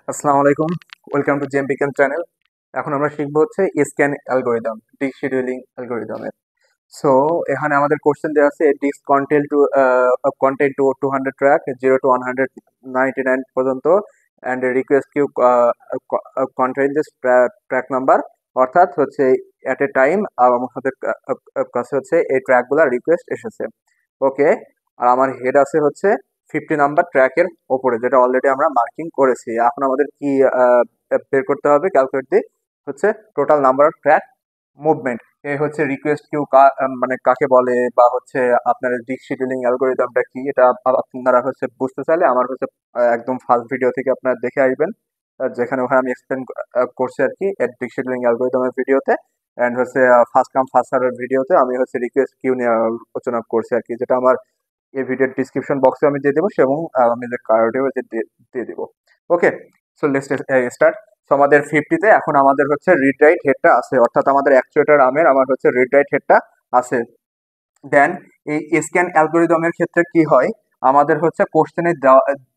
আসসালামু আলাইকুম, welcome to জেম বিজ্ঞান চ্যানেল। এখন আমরা শিখবো হচ্ছে স্ক্যান অ্যালগোরিদম, ডিস্ক শিডিউলিং অ্যালগোরিদমের। সো এখানে আমাদের কোশ্চেন দেওয়া আছে disk content to 200 track 0 to 199 পর্যন্ত and request queue content this track number, অর্থাৎ হচ্ছে অ্যাট এ টাইম আমাদের কাছে হচ্ছে এই ট্র্যাকগুলোর রিকোয়েস্ট এসেছে। ওকে, আর আমার হেড আছে হচ্ছে 50 নাম্বার ট্র্যাকের ওপরে, যেটা অলরেডি আমরা মার্কিং করেছি। এখন আমাদের কি বের করতে হবে, ক্যালকুলেট দি হচ্ছে total number of track movement. এই হচ্ছে রিকোয়েস্ট কিউ মানে কাকে বলে, বা হচ্ছে আপনার ডিস্ক শিডিউলিং অ্যালগোরিদমটা কি, এটা আপনারা হচ্ছে বুঝতে চাইলে আমার হচ্ছে একদম ফার্স্ট ভিডিও থেকে আপনারা দেখে আসবেন, যেখানে ওখানে আমি এক্সপ্লেন করছি আর কি ডিস্ক শিডিউলিং অ্যালগোরিদমের ভিডিওতে। অ্যান্ড হচ্ছে ফার্স্ট কাম ফার্স্ট সার্ভের ভিডিওতে আমি হচ্ছে রিকোয়েস্ট কিউ নিয়ে আলোচনা করছি আর কি, যেটা আমার এই ভিডিওর ডিসক্রিপশন বক্সে আমি দিয়ে দেবো, এবং আমি যে কার্ডেও দিয়ে দেবো। ওকে, সো লেটস স্টার্ট। সো আমাদের 50-তে এখন আমাদের হচ্ছে রিড রাইট হেডটা আছে, অর্থাৎ আমাদের অ্যাকচুয়েটর আমের আমার হচ্ছে রিড রাইট হেডটা আছে। দেন এই স্ক্যান অ্যালগোরিদমের ক্ষেত্রে কি হয়, আমাদের হচ্ছে কোশ্চেনে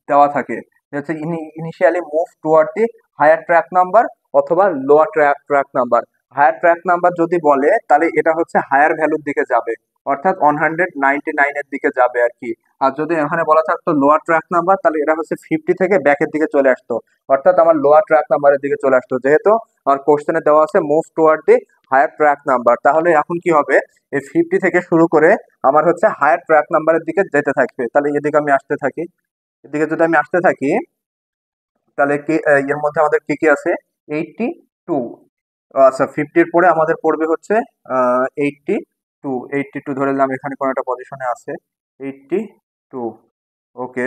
দেওয়া থাকে যে হচ্ছে initially move toward the higher track number অথবা lower track number. Higher track number যদি বলে তাহলে এটা হচ্ছে হায়ার ভ্যালুর দিকে যাবে, অর্থাৎ 199 এর দিকে যাবে আর কি। আর যদি এখানে বলা থাকতো লোয়ার ট্র্যাক নাম্বার, তাহলে এটা হচ্ছে 50 থেকে ব্যাকের দিকে চলে আসতো, অর্থাৎ আমার লোয়ার ট্র্যাক নাম্বারের দিকে চলে আসতো। যেহেতু আমার কোশ্চেনে দেওয়া আছে move toward the higher track number, তাহলে এখন কি হবে, এই 50 থেকে শুরু করে আমার হচ্ছে হায়ার ট্র্যাক নাম্বারের দিকে যেতে থাকবে। তাহলে এদিকে আমি আসতে থাকি, এদিকে যদি আমি আসতে থাকি, তাহলে কি এর মধ্যে আমাদের কি কি আছে, 82। আচ্ছা, 50-র পরে আমাদের পড়বে হচ্ছে 82। 82 ধরে নিলাম, এখানে কোনো একটা পজিশনে আছে 82। ওকে,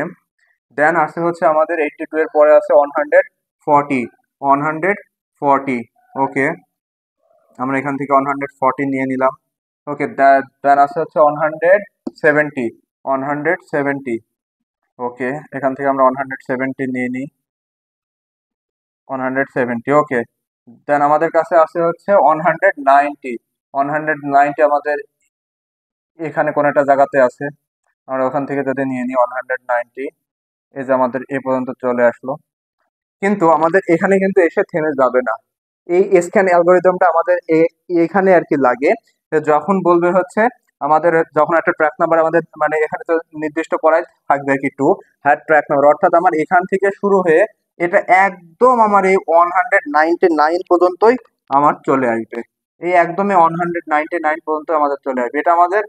দেন আসছে হচ্ছে আমাদের 82 এর পরে আছে 140। 140, ওকে, আমরা এখান থেকে 140 নিয়ে নিলাম। ওকে, দেন আছে হচ্ছে 170। 170, ওকে, এখান থেকে আমরা 170 নিয়ে নিই। 170, ওকে। দেন আমাদের কাছে আছে হচ্ছে 190। 190 আমাদের এখানে কোন একটা জায়গাতে আছে, আমরা ওখান থেকে যদি নিয়ে নিই 190, এই যে আমাদের এ পর্যন্ত চলে আসলো। কিন্তু আমাদের এখানে কিন্তু এসে থেমে যাবে না। এই স্ক্যান অ্যালগোরিদমটা আমাদের এখানে আর কি লাগে, যে যখন বলবে হচ্ছে আমাদের, যখন একটা ট্র্যাক নাম্বার আমাদের মানে এখানে তো নির্দিষ্ট করাই থাকবে আর কি টু হ্যাড ট্র্যাক নাম্বার, অর্থাৎ আমার এখান থেকে শুরু হয়ে এটা একদম আমার এই 199 পর্যন্তই আমার চলে আসবে। এই একদমই 199 পর্যন্ত আমাদের চলে আসবে। এটা আমাদের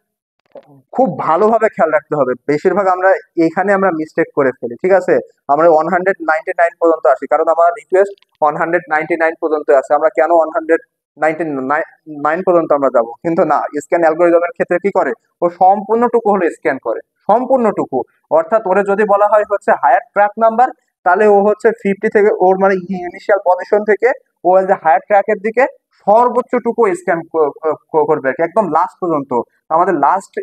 খুব ভালোভাবে খেয়াল রাখতে হবে। বেশিরভাগ আমরা এখানে আমরা মিস্টেক করে ফেলি, ঠিক আছে। আমরা 199 পর্যন্ত আসি, কারণ আমার রিকোয়েস্ট 199 পর্যন্ত আছে। আমরা কেন 199 পর্যন্ত আমরা যাব, কিন্তু না, স্ক্যান অ্যালগোরিদমের ক্ষেত্রে কি করে, ও সম্পূর্ণটুকু হলো স্ক্যান করে, সম্পূর্ণটুকু। অর্থাৎ ওরে যদি বলা হয় হচ্ছে হায়ার ট্র্যাক নাম্বার, তাহলে ও হচ্ছে 50 থেকে ওর মানে ইনিশিয়াল পজিশন থেকে ও যে হায়ার ট্র্যাকের দিকে সর্বোচ্চটুকু স্ক্যান করবে আর কি, একদম লাস্ট পর্যন্ত। আমাদের লাস্ট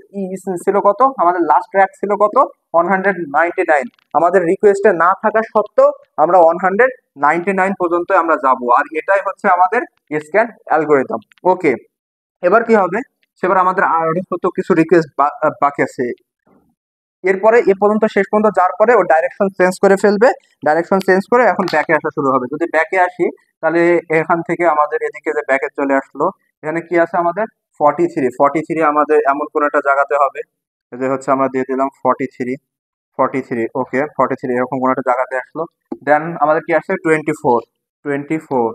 ছিল কত, আমাদের লাস্ট ট্র্যাক ছিল কত, 199। আমাদের রিকোয়েস্টে না থাকা সত্ত্বেও আমরা 199 পর্যন্ত আমরা যাব, আর এটাই হচ্ছে আমাদের স্ক্যান অ্যালগোরিদম। ওকে, এবার কি হবে, সেবার আমাদের আরো তো কিছু রিকোয়েস্ট বাকি আছে। এরপরে এ পর্যন্ত শেষ পর্যন্ত যাওয়ার পরে ও ডাইরেকশন চেঞ্জ করে ফেলবে। ডাইরেকশন চেঞ্জ করে এখন ব্যাকে আসা শুরু হবে। যদি ব্যাকে আসি, তাহলে এখান থেকে আমাদের এদিকে যে ব্যাকে চলে আসলো, এখানে কি আছে আমাদের 43। 43 আমাদের এমন কোন একটা জায়গাতে হবে, যে হচ্ছে আমরা দিয়ে দিলাম 43। 43, ওকে, 43 এরকম কোন একটা জায়গাতে আসলো। দেন আমাদের কি আসছে 24। 24,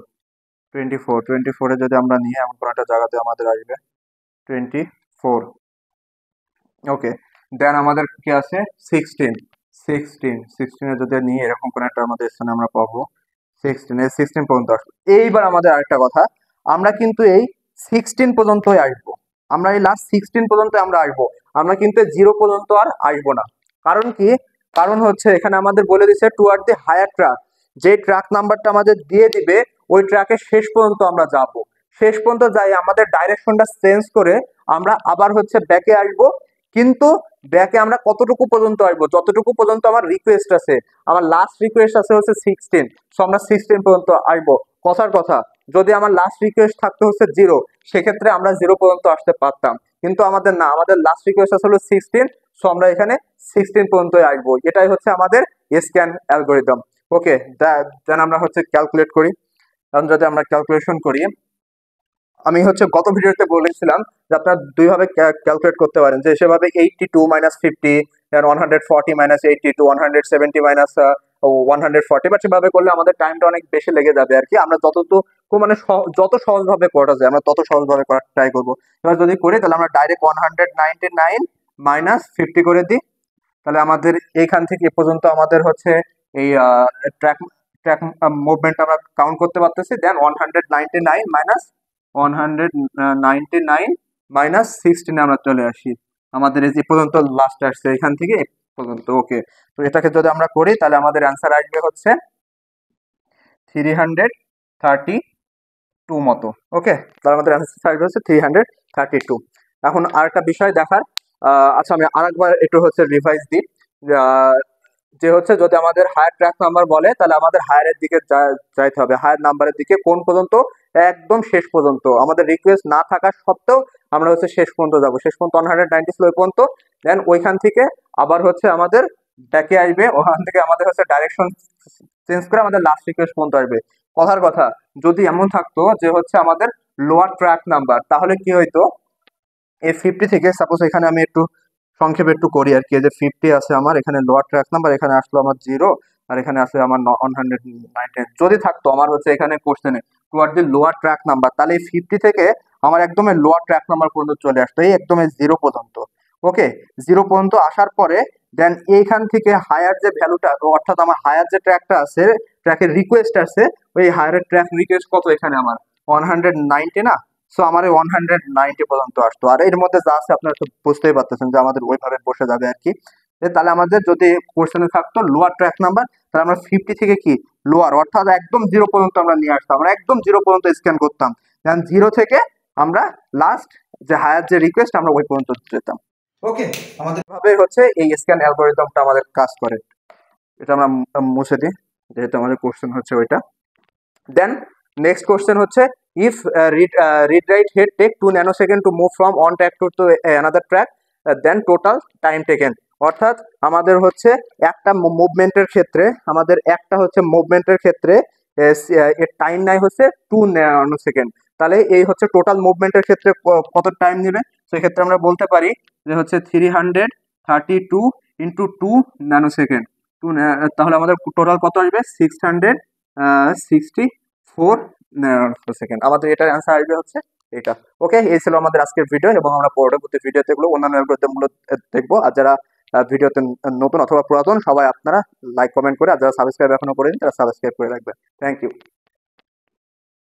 24 যদি আমরা নিয়ে এমন কোন একটা জায়গাতে আমাদের আসবে 24। ওকে, দেন আমাদের কি আছে 16। 16 যদি নিয়ে এরকম কোন একটা আমাদের স্থানে আমরা পাবো 16 পর্যন্ত আসলো। এইবার আমাদের আরেকটা কথা, আমরা কিন্তু এই 16 পর্যন্তই আসবো, আমরা এই লাস্ট 16 পর্যন্ত আমরা আসবো, আমরা কিন্তু 0 পর্যন্ত আর আসবো না। কারণ কি, কারণ হচ্ছে এখানে আমাদের বলে দিচ্ছে টুয়ার্ড দি হায়ার ট্র্যাক, যে ট্র্যাক নাম্বারটা আমাদের দিয়ে দিবে ওই ট্র্যাকের শেষ পর্যন্ত আমরা যাব। শেষ পর্যন্ত যাই আমাদের ডাইরেকশনটা চেঞ্জ করে আমরা আবার হচ্ছে ব্যাকে আসবো। কিন্তু ব্যাকে আমরা কতটুকু পর্যন্ত আসবো, যতটুকু পর্যন্ত আমার রিকোয়েস্ট আছে। আমার লাস্ট রিকোয়েস্ট আছে হচ্ছে 16, সো আমরা 16 পর্যন্ত আসবো। কথার কথা, যদি আমার লাস্ট রিকোয়েস্ট থাকতো হচ্ছে 0, সেক্ষেত্রে আমরা 0 পর্যন্ত আসতে পারতাম, কিন্তু আমাদের না, আমাদের লাস্ট রিকোয়েস্ট আছে হলো 16, সো আমরা এখানে 16 পর্যন্তই আসবো। এটাই হচ্ছে আমাদের স্ক্যান অ্যালগোরিদম। ওকে, দেন আমরা হচ্ছে ক্যালকুলেট করি। এখন যদি আমরা ক্যালকুলেশন করি, আমি হচ্ছে গত ভিডিওতে বলেছিলাম যে আপনারা দুইভাবে ক্যালকুলেট করতে পারেন, যে সেভাবে 82 মাইনাস 50, 140 মাইনাস 82, 170 মাইনাস 140, বাট সেভাবে করলে আমাদের টাইমটা অনেক বেশি লেগে যাবে আর কি। আমরা যতটুকু মানে যত সহজভাবে করা যায় আমরা তত সহজভাবে করার ট্রাই করবো। এবার যদি করি তাহলে আমরা ডাইরেক্ট 199 মাইনাস 50 করে দিই, তাহলে আমাদের এইখান থেকে এ পর্যন্ত আমাদের হচ্ছে এই ট্র্যাক ট্র্যাক মুভমেন্ট আমরা কাউন্ট করতে পারতেছি। দেন 199 মাইনাস 199 মাইনাস 16 আমরা চলে আসি, আমাদের এই যে পর্যন্ত লাস্ট আসছে এখান থেকে এ পর্যন্ত। ওকে, তো এটাকে যদি আমরা করি তাহলে আমাদের অ্যান্সার আসবে হচ্ছে 332 মতো। ওকে, তাহলে আমাদের অ্যান্সার আসবে হচ্ছে 332। এখন আরেকটা বিষয় দেখার, আচ্ছা আমি আরেকবার একটু হচ্ছে রিভাইজ দিই। আহ, যে হচ্ছে যদি আমাদের হায়ার ট্র্যাক নাম্বার বলে তাহলে আমাদের হায়ারের দিকে যাইতে হবে, হায়ার নাম্বারের দিকে। কোন পর্যন্ত? একদম শেষ পর্যন্ত। আমাদের রিকোয়েস্ট না থাকা সত্ত্বেও আমরা হচ্ছে শেষ পর্যন্ত যাব, শেষ পর্যন্ত 190 ছিল ওই পর্যন্ত। দেন ওইখান থেকে আবার হচ্ছে আমাদের ব্যাকে আসবে, ওখান থেকে আমাদের হচ্ছে ডাইরেকশন চেঞ্জ করে আমাদের লাস্ট রিকোয়েস্ট পর্যন্ত আসবে। কথার কথা, যদি এমন থাকতো যে হচ্ছে আমাদের লোয়ার ট্র্যাক নাম্বার, তাহলে কি হইতো, এই 50 থেকে সাপোজ এখানে আমি একটু সংক্ষেপে একটু করি আর কি। যে 50 আছে আমার এখানে লোয়ার ট্র্যাক নাম্বার, এখানে আসলো আমার 0, আর এখানে আসলে আমার 190। যদি থাকতো আমার হচ্ছে এখানে কোশ্চেনে টুয়ার্ড দি লোয়ার ট্র্যাক নাম্বার, তাহলে এই 50 থেকে আমার একদম লোয়ার ট্র্যাক নাম্বার পর্যন্ত চলে আসতো, এই একদম 0 পর্যন্ত। ওকে, 0 পর্যন্ত আসার পরে দেন এইখান থেকে হায়ার যে ভ্যালুটা, অর্থাৎ আমার হায়ার যে ট্র্যাকটা আছে, ট্র্যাকের রিকোয়েস্ট আছে, ওই হায়ারের ট্র্যাক রিকোয়েস্ট কত এখানে আমার 190 না। সো আমার 190 পর্যন্ত আসতো। আর এর মধ্যে যা আছে আপনারা তো বুঝতেই পারতেছেন যে আমাদের ওইভাবে বসে যাবে আর কি। তাহলে আমাদের যদি কোশ্চেনে থাকতো লোয়ার ট্র্যাক নাম্বার, তাহলে আমরা 50 থেকে কি লোয়ার, অর্থাৎ একদম 0 পর্যন্ত আমরা নিয়ে আসতাম, আমরা একদম 0 পর্যন্ত স্ক্যান করতাম। দেন 0 থেকে আমরা লাস্ট যে হায়ার যে রিকোয়েস্ট আমরা ওই পর্যন্ত যেতাম। ওকে, আমাদের ভাবে হচ্ছে এই স্ক্যান অ্যালগরিদমটা আমাদের কাজ করে। এটা আমরা মুছে দিই, যেহেতু আমাদের কোশ্চেন হচ্ছে ওইটা। দেন নেক্সট কোশ্চেন হচ্ছে, if read write head take 2 nanosecond to move from one track to another track, then total time taken। অর্থাৎ আমাদের হচ্ছে একটা মুভমেন্টের ক্ষেত্রে, আমাদের একটা হচ্ছে মুভমেন্টের ক্ষেত্রে এর টাইম নাই হচ্ছে 2 ন্যানোসেকেন্ড। তাহলে এই হচ্ছে টোটাল মুভমেন্টের ক্ষেত্রে কত টাইম নেবে। সেক্ষেত্রে আমরা বলতে পারি যে হচ্ছে 332 ইন্টু 2 ন্যানোসেকেন্ড, তাহলে আমাদের টোটাল কত আসবে 664 সেকেন্ড। আমাদের এটার অ্যান্সার আসবে হচ্ছে এটা। ওকে, এই ছিল আমাদের আজকের ভিডিও, এবং আমরা পরবর্তী ভিডিওতে এগুলো অন্যান্য অ্যালগরিদমগুলো দেখবো। আর যারা ভিডিওতে নতুন অথবা পুরাতন সবাই আপনারা লাইক কমেন্ট করে, আর যারা সাবস্ক্রাইব এখনো করেন তারা সাবস্ক্রাইব করে রাখবেন। Thank you.